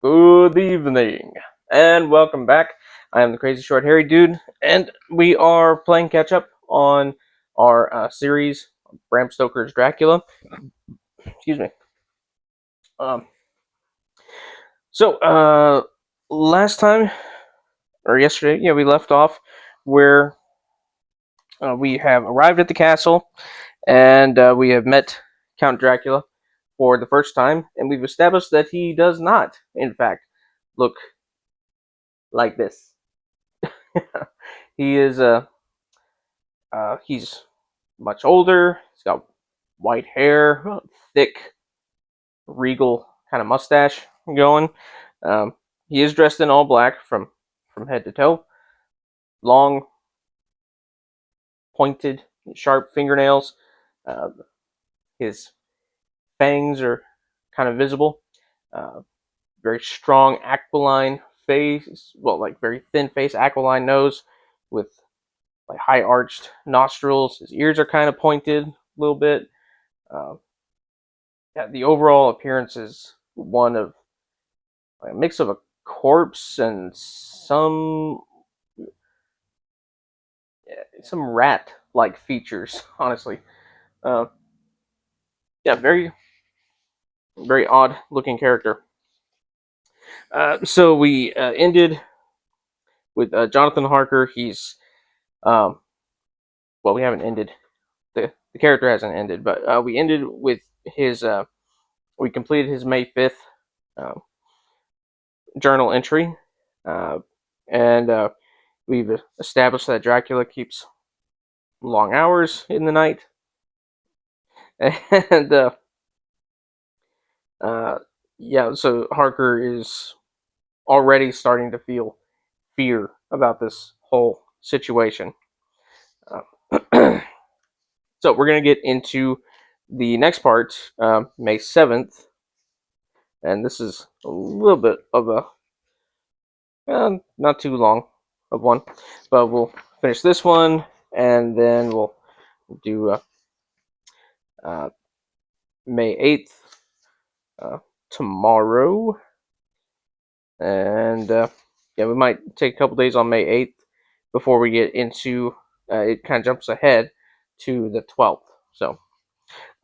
Good evening, and welcome back. I am the crazy short hairy dude, and we are playing catch up on our series, Bram Stoker's Dracula. Excuse me. Um, so, last time, or yesterday, we left off where we have arrived at the castle, and we have met Count Dracula for the first time, and we've established that he does not, in fact, look like this. He is he's much older. He's got white hair, thick, regal kind of mustache going. Um, he is dressed in all black from head to toe. Long, pointed, sharp fingernails. Uh, his fangs are kind of visible. Uh, Very strong, aquiline face. Well, like very thin face, aquiline nose with like high arched nostrils. His ears are kind of pointed a little bit. Uh, yeah, the overall appearance is one of like, a mix of a corpse and some rat-like features. Honestly, uh, yeah, very odd-looking character. So we ended with Jonathan Harker. He's um, well, we haven't ended. The character hasn't ended, but we ended with his. We completed his May 5th um, journal entry, uh, and we've established that Dracula keeps long hours in the night, and uh, yeah, so Harker is already starting to feel fear about this whole situation. Uh, so we're gonna get into the next part, May 7th, and this is a little bit of a not too long of one, but we'll finish this one and then we'll do uh, May 8th tomorrow, and yeah, we might take a couple days on May 8th before we get into it. Kind of jumps ahead to the 12th.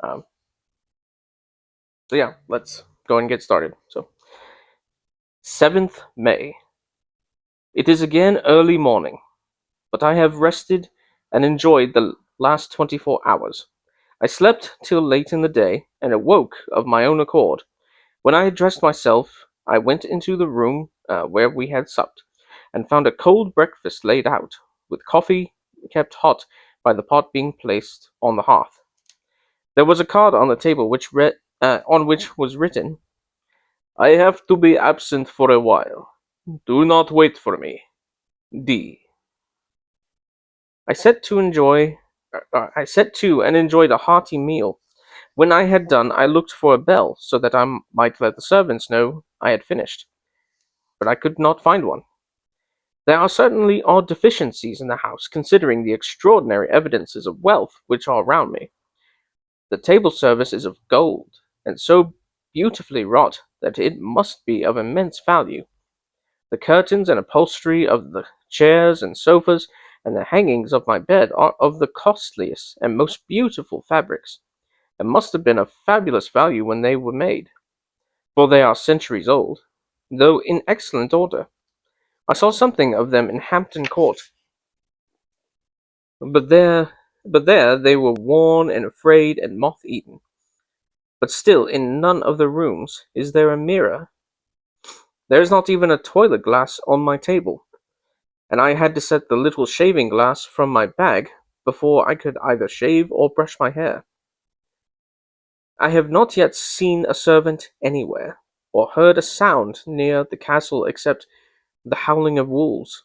Um, so yeah, let's go and get started. So 7th May. It is again early morning, but I have rested and enjoyed the last 24 hours. I slept till late in the day and awoke of my own accord. When I had dressed myself, I went into the room where we had supped, and found a cold breakfast laid out, with coffee kept hot by the pot being placed on the hearth. There was a card on the table on which was written, "I have to be absent for a while. Do not wait for me. D." I set to and enjoyed a hearty meal. When I had done, I looked for a bell so that I might let the servants know I had finished, but I could not find one. There are certainly odd deficiencies in the house, considering the extraordinary evidences of wealth which are around me. The table service is of gold, and so beautifully wrought that it must be of immense value. The curtains and upholstery of the chairs and sofas, and the hangings of my bed are of the costliest and most beautiful fabrics, and must have been of fabulous value when they were made, for they are centuries old, though in excellent order. I saw something of them in Hampton Court, but there they were worn and frayed and moth-eaten. But still, in none of the rooms is there a mirror. There is not even a toilet glass on my table, and I had to set the little shaving glass from my bag before I could either shave or brush my hair. I have not yet seen a servant anywhere, or heard a sound near the castle except the howling of wolves.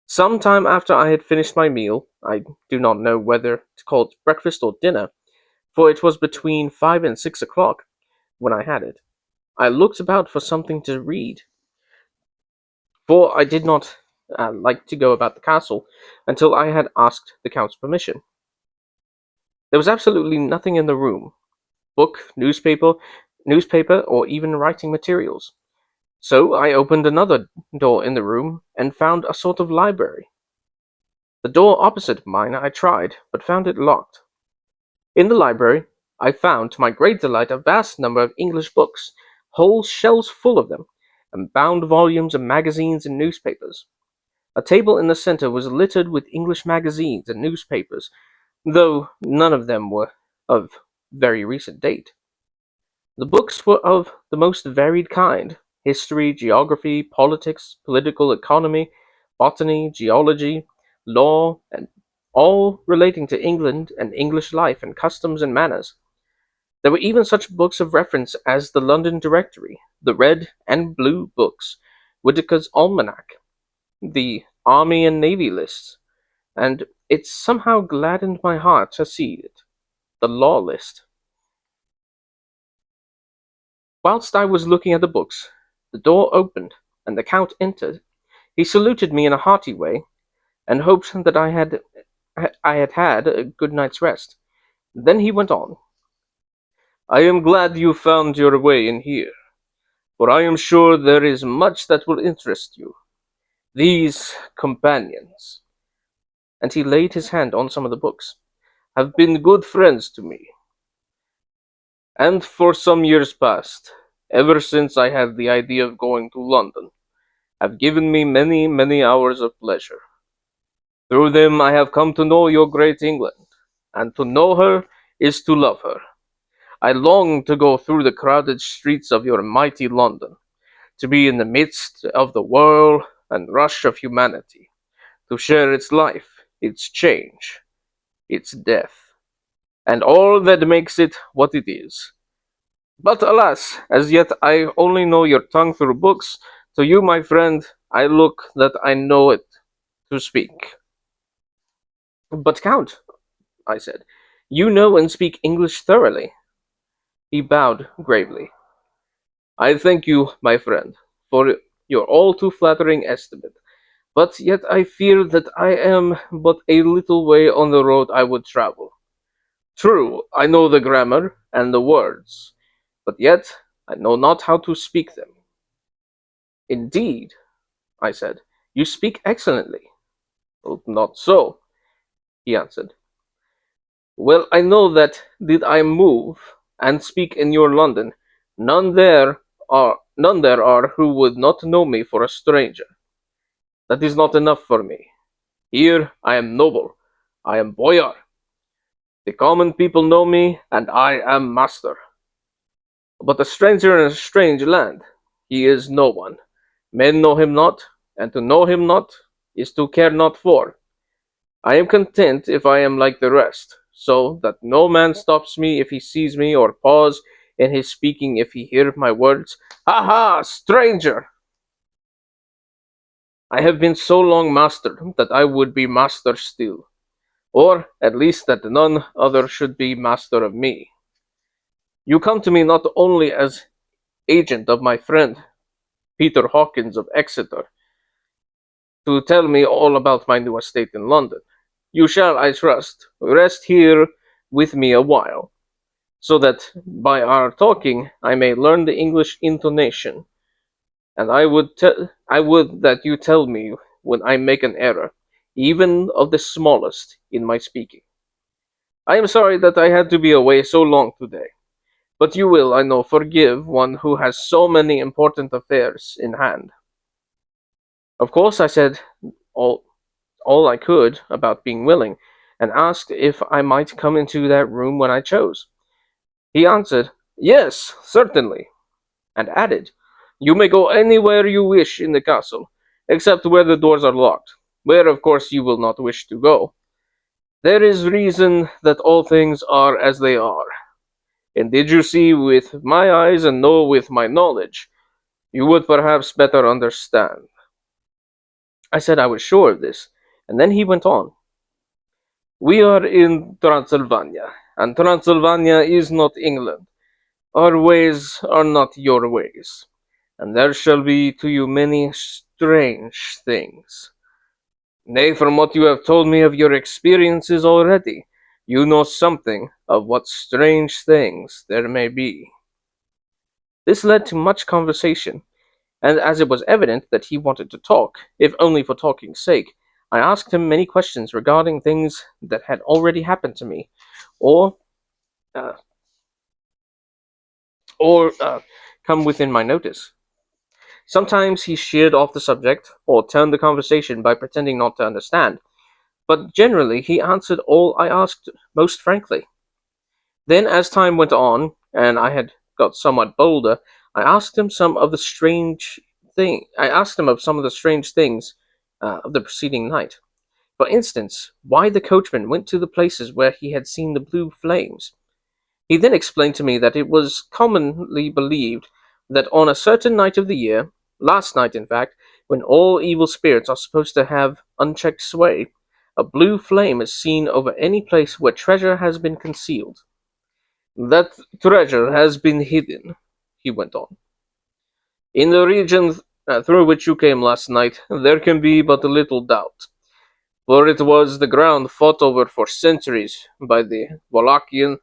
Some time after I had finished my meal, I do not know whether to call it breakfast or dinner, for it was between 5 and 6 o'clock when I had it. I looked about for something to read, for I did not like to go about the castle until I had asked the Count's permission. There was absolutely nothing in the room, book, newspaper, or even writing materials. So I opened another door in the room and found a sort of library. The door opposite mine I tried, but found it locked. In the library, I found, to my great delight, a vast number of English books, whole shelves full of them, and bound volumes of magazines and newspapers. A table in the center was littered with English magazines and newspapers, though none of them were of very recent date. The books were of the most varied kind: history, geography, politics, political economy, botany, geology, law, and all relating to England and English life and customs and manners. There were even such books of reference as the London Directory, the Red and Blue Books, Whitaker's Almanac, the Army and Navy lists, and it somehow gladdened my heart to see it, the Law list. Whilst I was looking at the books, the door opened, and the Count entered. He saluted me in a hearty way, and hoped that I had had a good night's rest. Then he went on. "I am glad you found your way in here, for I am sure there is much that will interest you. These companions," and he laid his hand on some of the books, "have been good friends to me, and for some years past, ever since I had the idea of going to London, have given me many, many hours of pleasure. Through them I have come to know your great England, and to know her is to love her. I long to go through the crowded streets of your mighty London, to be in the midst of the whirl and rush of humanity, to share its life, its change, its death, and all that makes it what it is. But alas, as yet I only know your tongue through books. To you, my friend, I look that I know it to speak." "But, Count," I said, "you know and speak English thoroughly." He bowed gravely. "I thank you, my friend, for your all too flattering estimate, but yet I fear that I am but a little way on the road I would travel. True, I know the grammar and the words, but yet I know not how to speak them." "Indeed," I said, "you speak excellently." "Oh, not so," he answered. "Well, I know that did I move and speak in your London, none there are who would not know me for a stranger. That is not enough for me. Here I am noble, I am boyar. The common people know me, and I am master. But a stranger in a strange land, he is no one. Men know him not, and to know him not is to care not for. I am content if I am like the rest, so that no man stops me if he sees me, or pause in his speaking if he hear my words. Ha ha, stranger! I have been so long master that I would be master still, or at least that none other should be master of me. You come to me not only as agent of my friend Peter Hawkins of Exeter, to tell me all about my new estate in London. You shall, I trust, rest here with me a while, so that by our talking I may learn the English intonation, and I would that you tell me when I make an error, even of the smallest, in my speaking. I am sorry that I had to be away so long today, but you will, I know, forgive one who has so many important affairs in hand." Of course, I said all all I could about being willing, and asked if I might come into that room when I chose. He answered, "Yes, certainly," and added, "You may go anywhere you wish in the castle, except where the doors are locked, where of course you will not wish to go. There is reason that all things are as they are, and did you see with my eyes and know with my knowledge, you would perhaps better understand." I said I was sure of this, and then he went on. "We are in Transylvania, and Transylvania is not England. Our ways are not your ways, and there shall be to you many strange things. Nay, from what you have told me of your experiences already, you know something of what strange things there may be." This led to much conversation, and as it was evident that he wanted to talk, if only for talking's sake, I asked him many questions regarding things that had already happened to me, or uh, or come within my notice. Sometimes he sheered off the subject, or turned the conversation by pretending not to understand, but generally he answered all I asked most frankly. Then, as time went on, and I had got somewhat bolder, I asked him of some of the strange things of the preceding night. For instance, why the coachman went to the places where he had seen the blue flames. He then explained to me that it was commonly believed that on a certain night of the year, last night in fact, when all evil spirits are supposed to have unchecked sway, a blue flame is seen over any place where treasure has been concealed. That treasure has been hidden, he went on. In the region through which you came last night, there can be but little doubt, for it was the ground fought over for centuries by the Wallachian,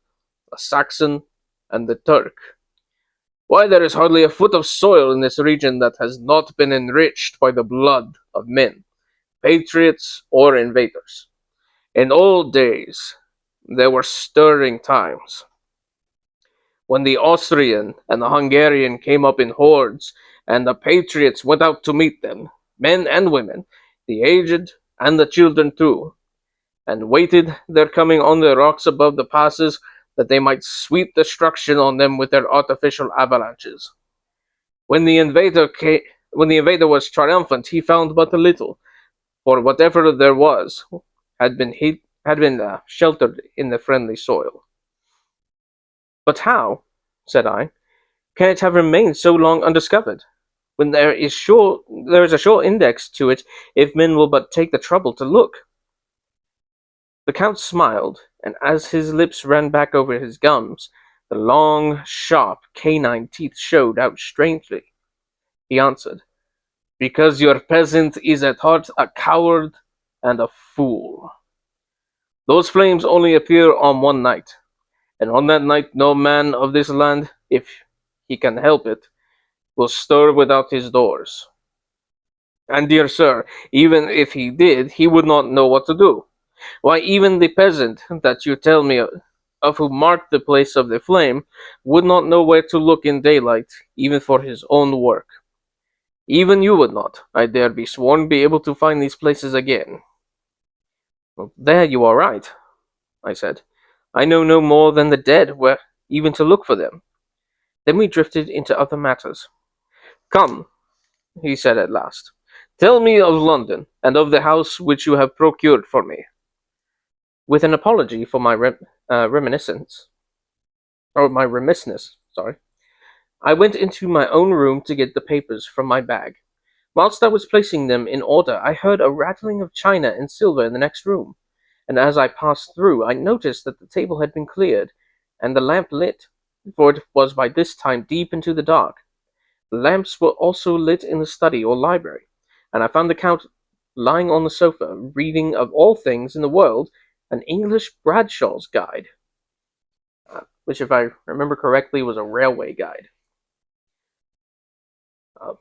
the Saxon, and the Turk. Why, there is hardly a foot of soil in this region that has not been enriched by the blood of men, patriots or invaders. In old days, there were stirring times, when the Austrian and the Hungarian came up in hordes, and the patriots went out to meet them, men and women, the aged and the children too, and waited their coming on the rocks above the passes, that they might sweep destruction on them with their artificial avalanches. When the invader came, when the invader was triumphant, he found but a little, for whatever there was had been sheltered in the friendly soil. But how, said I, can it have remained so long undiscovered, when there is a sure index to it if men will but take the trouble to look? The Count smiled, and as his lips ran back over his gums, the long, sharp, canine teeth showed out strangely. He answered, "Because your peasant is at heart a coward and a fool. Those flames only appear on one night, and on that night no man of this land, if he can help it, will stir without his doors. And, dear sir, even if he did, he would not know what to do. Why, even the peasant that you tell me of who marked the place of the flame would not know where to look in daylight, even for his own work. Even you would not, I dare be sworn, be able to find these places again." "Well, there you are right," I said. "I know no more than the dead where even to look for them." Then we drifted into other matters. "Come," he said at last, "tell me of London, and of the house which you have procured for me." With an apology for my reminiscence, or my remissness, sorry, I went into my own room to get the papers from my bag. Whilst I was placing them in order, I heard a rattling of china and silver in the next room, and as I passed through, I noticed that the table had been cleared, and the lamp lit, for it was by this time deep into the dark. The lamps were also lit in the study or library, and I found the Count lying on the sofa, reading, of all things in the world, an English Bradshaw's Guide, which, if I remember correctly, was a railway guide. Uh,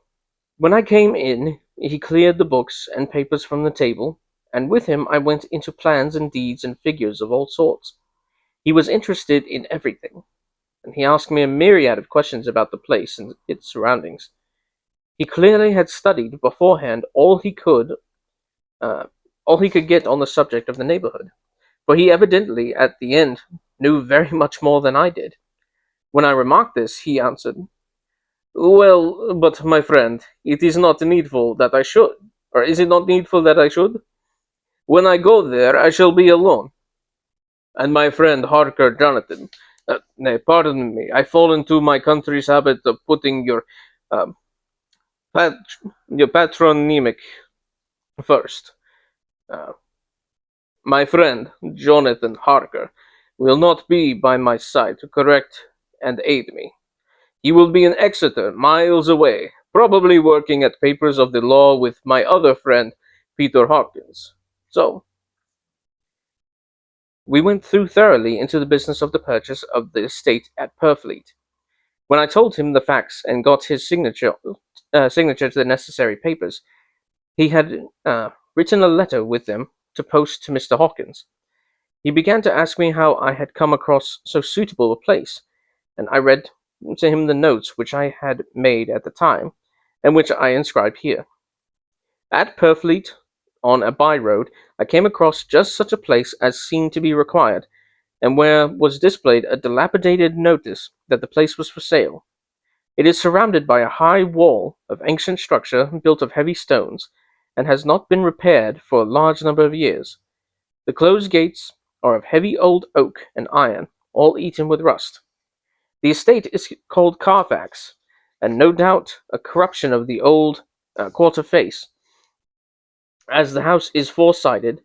when I came in, he cleared the books and papers from the table, and with him I went into plans and deeds and figures of all sorts. He was interested in everything, and he asked me a myriad of questions about the place and its surroundings. He clearly had studied beforehand uh, all he could get on the subject of the neighborhood, for he evidently, at the end, knew very much more than I did. When I remarked this, he answered, "Well, but my friend, it is not needful that I should. Or is it not needful that I should? When I go there, I shall be alone. And my friend Harker, Jonathan, nay, pardon me, I fall into my country's habit of putting uh, pat- your patronymic first. Uh, my friend Jonathan Harker will not be by my side to correct and aid me. He will be in Exeter, miles away, probably working at papers of the law with my other friend, Peter Hawkins. So, we went through thoroughly into the business of the purchase of the estate at Purfleet. When I told him the facts and got his signature signature to the necessary papers, he had written a letter with them to post to Mr. Hawkins. He began to ask me how I had come across so suitable a place, and I read to him the notes which I had made at the time, and which I inscribe here. At Purfleet, on a by-road, I came across just such a place as seemed to be required, and where was displayed a dilapidated notice that the place was for sale. It is surrounded by a high wall of ancient structure built of heavy stones, and has not been repaired for a large number of years. The closed gates are of heavy old oak and iron, all eaten with rust. The estate is called Carfax, and no doubt a corruption of the old quarter face, as the house is four-sided,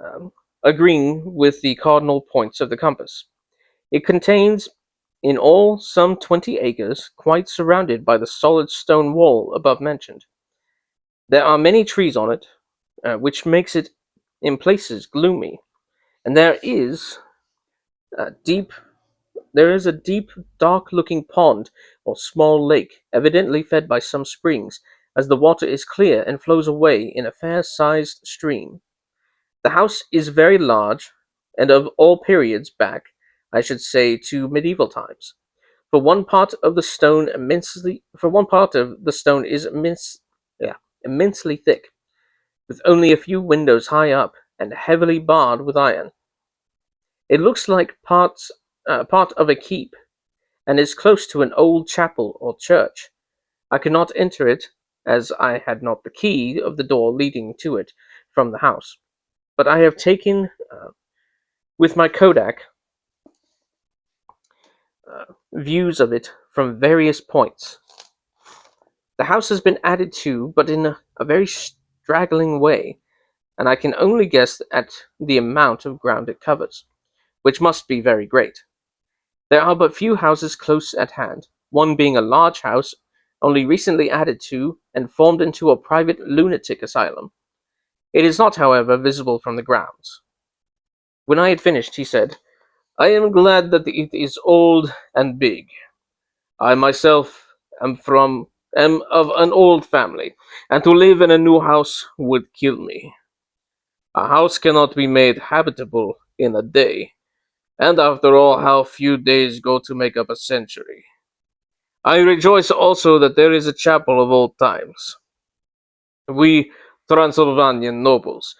um, agreeing with the cardinal points of the compass. It contains in all some 20 acres, quite surrounded by the solid stone wall above mentioned. There are many trees on it, which makes it in places gloomy, and deep there is a deep, dark-looking pond or small lake, evidently fed by some springs, as the water is clear and flows away in a fair-sized stream. The house is very large, and of all periods back, I should say, to medieval times. For one part of the stone is immensely thick, with only a few windows high up and heavily barred with iron. It looks like part of a keep, and is close to an old chapel or church. I could not enter it, as I had not the key of the door leading to it from the house. But I have taken, with my Kodak, views of it from various points. The house has been added to, but in a very straggling way, and I can only guess at the amount of ground it covers, which must be very great. There are but few houses close at hand, one being a large house only recently added to and formed into a private lunatic asylum. It is not, however, visible from the grounds. When I had finished, he said, "I am glad that it is old and big. I myself am of an old family, and to live in a new house would kill me. A house cannot be made habitable in a day, and after all, how few days go to make up a century. I rejoice also that there is a chapel of old times. We Transylvanian nobles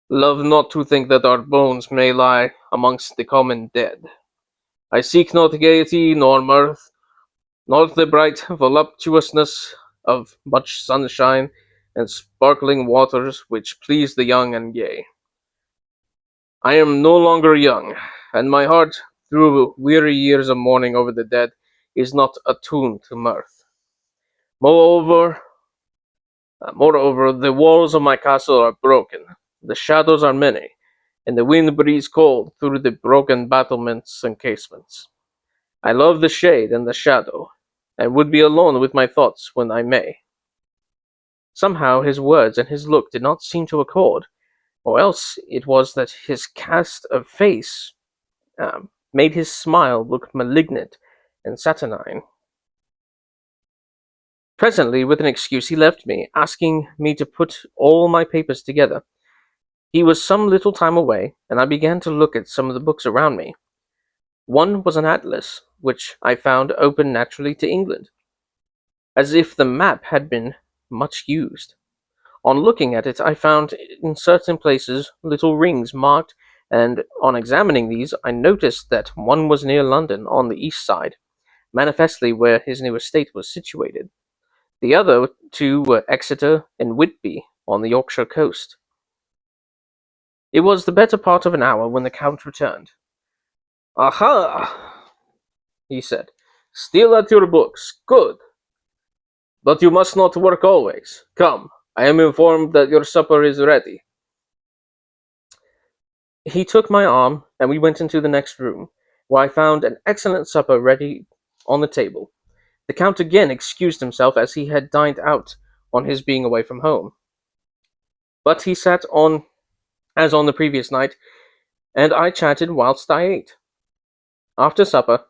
love not to think that our bones may lie amongst the common dead. I seek not gaiety nor mirth, nor the bright voluptuousness of much sunshine and sparkling waters which please the young and gay. I am no longer young, and my heart, through weary years of mourning over the dead, is not attuned to mirth. Moreover, the walls of my castle are broken, the shadows are many, and the wind breathes cold through the broken battlements and casements. I love the shade and the shadow, and would be alone with my thoughts when I may." Somehow his words and his look did not seem to accord, or else it was that his cast of face made his smile look malignant and saturnine. Presently, with an excuse, he left me, asking me to put all my papers together. He was some little time away, and I began to look at some of the books around me. One was an atlas, which I found open naturally to England, as if the map had been much used. On looking at it, I found in certain places little rings marked, and on examining these, I noticed that one was near London on the east side, manifestly where his new estate was situated. The other two were Exeter and Whitby on the Yorkshire coast. It was the better part of an hour when the Count returned. "Aha!" he said. "Still at your books. Good. But you must not work always. Come, I am informed that your supper is ready." He took my arm, and we went into the next room, where I found an excellent supper ready on the table. The Count again excused himself, as he had dined out on his being away from home. But he sat on as on the previous night, and I chatted whilst I ate. After supper,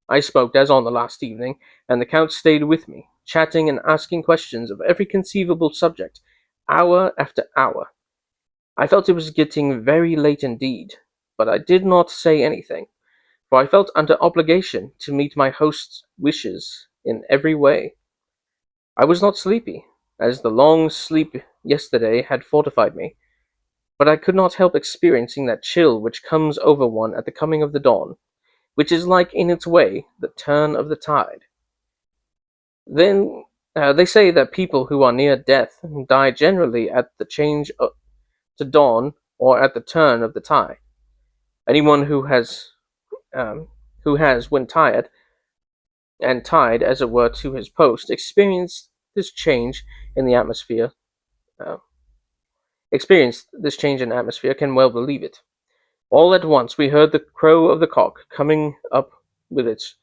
I smoked as on the last evening, and the Count stayed with me. chatting and asking questions of every conceivable subject, hour after hour. I felt it was getting very late indeed, but I did not say anything, for I felt under obligation to meet my host's wishes in every way. I was not sleepy, as the long sleep yesterday had fortified me, but I could not help experiencing that chill which comes over one at the coming of the dawn, which is like in its way the turn of the tide. Then they say that people who are near death die generally at the to dawn or at the turn of the tide. Anyone who has, when tired and tied, as it were, to his post, in the atmosphere, uh, experienced this change in atmosphere, can well believe it. All at once we heard the crow of the cock coming up with its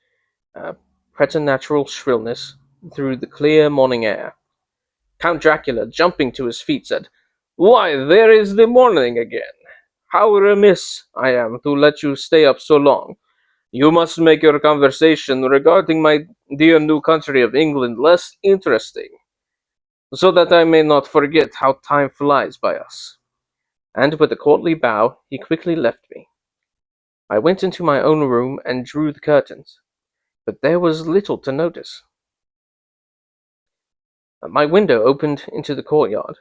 uh, preternatural shrillness through the clear morning air. Count Dracula, jumping to his feet, said, "Why, there is the morning again! How remiss I am to let you stay up so long. You must make your conversation regarding my dear new country of England less interesting, so that I may not forget how time flies by us." And with a courtly bow, he quickly left me. I went into my own room and drew the curtains, but there was little to notice. My window opened into the courtyard.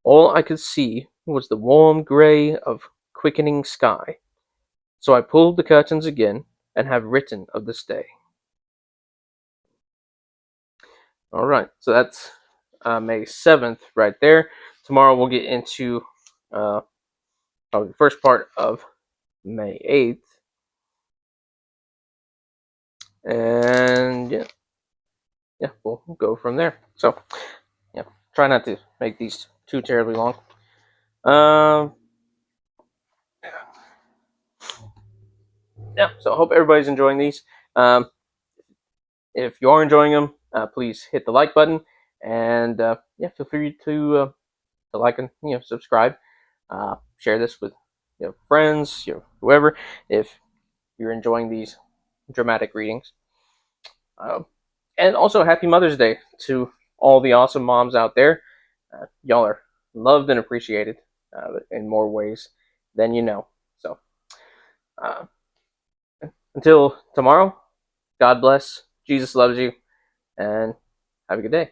All I could see was the warm grey of quickening sky, so I pulled the curtains again and have written of this day. All right, so that's May 7th right there. Tomorrow we'll get into probably the first part of May 8th. And yeah, we'll go from there. So, yeah, try not to make these too terribly long. Um, yeah, so I hope everybody's enjoying these. Um, if you are enjoying them, please hit the like button, and yeah, feel free to like and subscribe. Share this with friends, whoever, if you're enjoying these dramatic readings. Um, and also, happy Mother's Day to all the awesome moms out there. Y'all are loved and appreciated in more ways than you know. So, uh, until tomorrow, God bless, Jesus loves you, and have a good day.